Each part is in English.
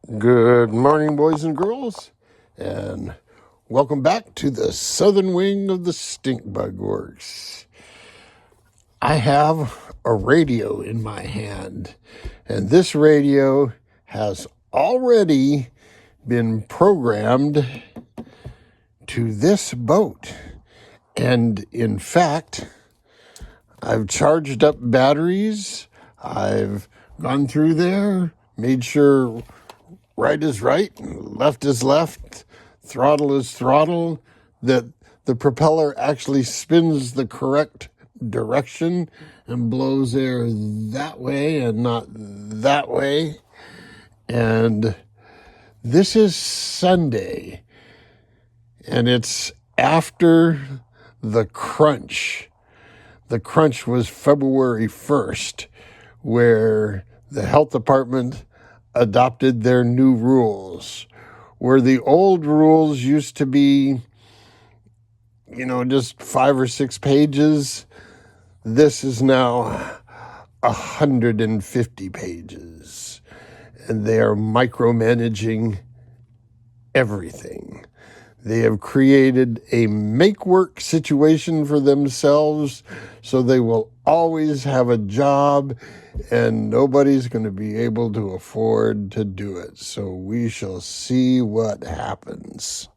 Good morning, boys and girls, and welcome back to the southern wing of the Stink Bug Works. I have a radio in my hand, and this radio has already been programmed to this boat. And in fact, I've charged up batteries, I've gone through there, made sure right is right, left is left, throttle is throttle, that the propeller actually spins the correct direction and blows air that way and not that way. And this is Sunday, and it's after the crunch. The crunch was February 1st, where the health department adopted their new rules, where the old rules used to be, just 5 or 6 pages. This is now 150 pages, and they are micromanaging everything. They have created a make-work situation for themselves, so they will always have a job, and nobody's going to be able to afford to do it. So we shall see what happens.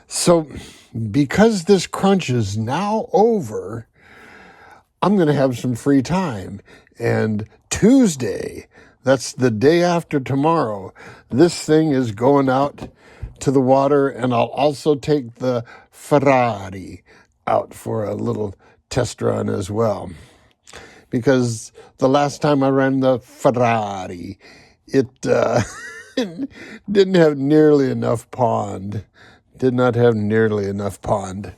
So because this crunch is now over, I'm going to have some free time. And Tuesday, that's the day after tomorrow, this thing is going out to the water, and I'll also take the Ferrari out for a little test run as well. Because the last time I ran the Ferrari, it didn't have nearly enough pond. Did not have nearly enough pond.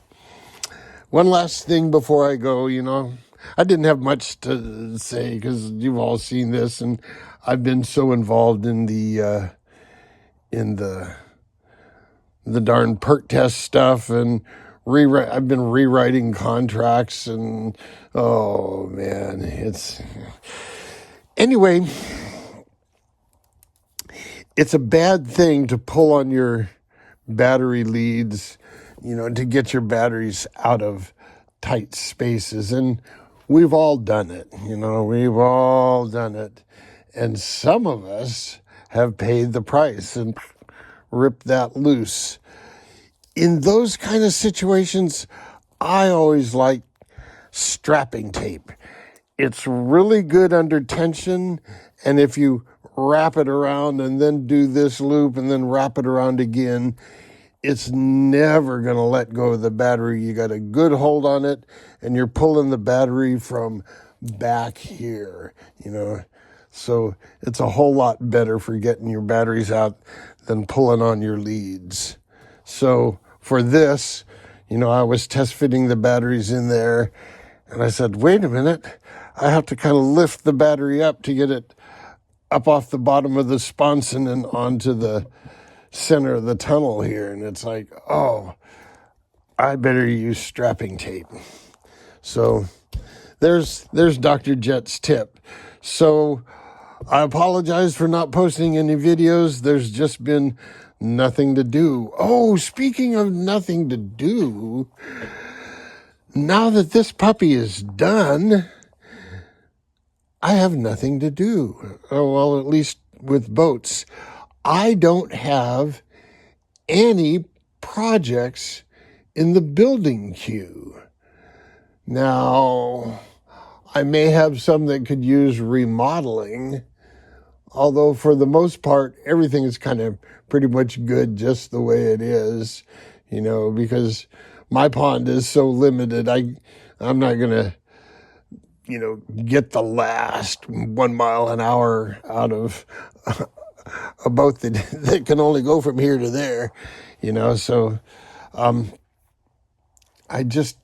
One last thing before I go, I didn't have much to say because you've all seen this, and I've been so involved in the darn perk test stuff, and I've been rewriting contracts, and oh man, anyway, it's a bad thing to pull on your battery leads, to get your batteries out of tight spaces. And we've all done it, we've all done it. And some of us have paid the price and ripped that loose. In those kind of situations, I always like strapping tape. It's really good under tension, and if you wrap it around and then do this loop and then wrap it around again, it's never going to let go of the battery. You got a good hold on it, and you're pulling the battery from back here, So it's a whole lot better for getting your batteries out than pulling on your leads. So for this, I was test fitting the batteries in there, and I said, wait a minute, I have to kind of lift the battery up to get it up off the bottom of the sponson and onto the center of the tunnel here. And it's like, oh, I better use strapping tape. So there's Dr. Jet's tip. So I apologize for not posting any videos. There's just been nothing to do. Oh, speaking of nothing to do, now that this puppy is done, I have nothing to do. Oh, well, at least with boats. I don't have any projects in the building queue. Now, I may have some that could use remodeling, although for the most part, everything is kind of pretty much good just the way it is, because my pond is so limited. I'm not going to, get the last 1 mile an hour out of a boat that can only go from here to there, so I just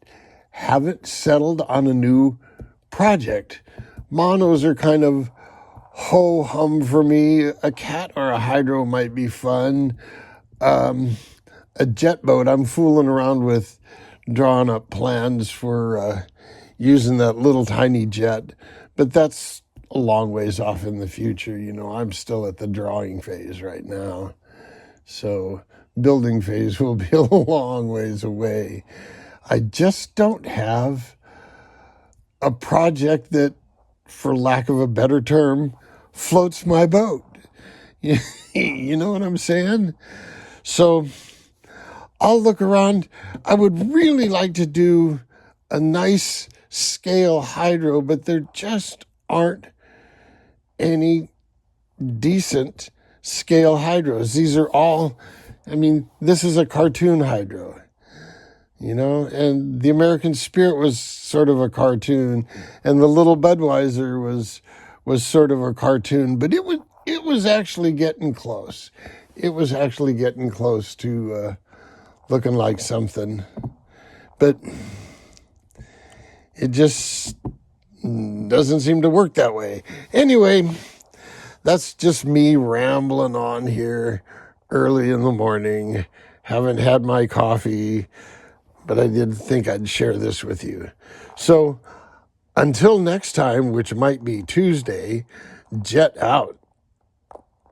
haven't settled on a new project. Monos are kind of ho-hum for me. A cat or a hydro might be fun. A jet boat, I'm fooling around with drawing up plans for using that little tiny jet, but that's a long ways off in the future. I'm still at the drawing phase right now. So building phase will be a long ways away. I just don't have a project that, for lack of a better term, floats my boat. You know what I'm saying? So I'll look around. I would really like to do a nice scale hydro, but there just aren't any decent scale hydros. These are all, this is a cartoon hydro, and the American Spirit was sort of a cartoon, and the Little Budweiser was sort of a cartoon, but it was actually getting close. It was actually getting close to looking like something, but it just doesn't seem to work that way. Anyway, that's just me rambling on here early in the morning. Haven't had my coffee, but I did think I'd share this with you. So until next time, which might be Tuesday, jet out.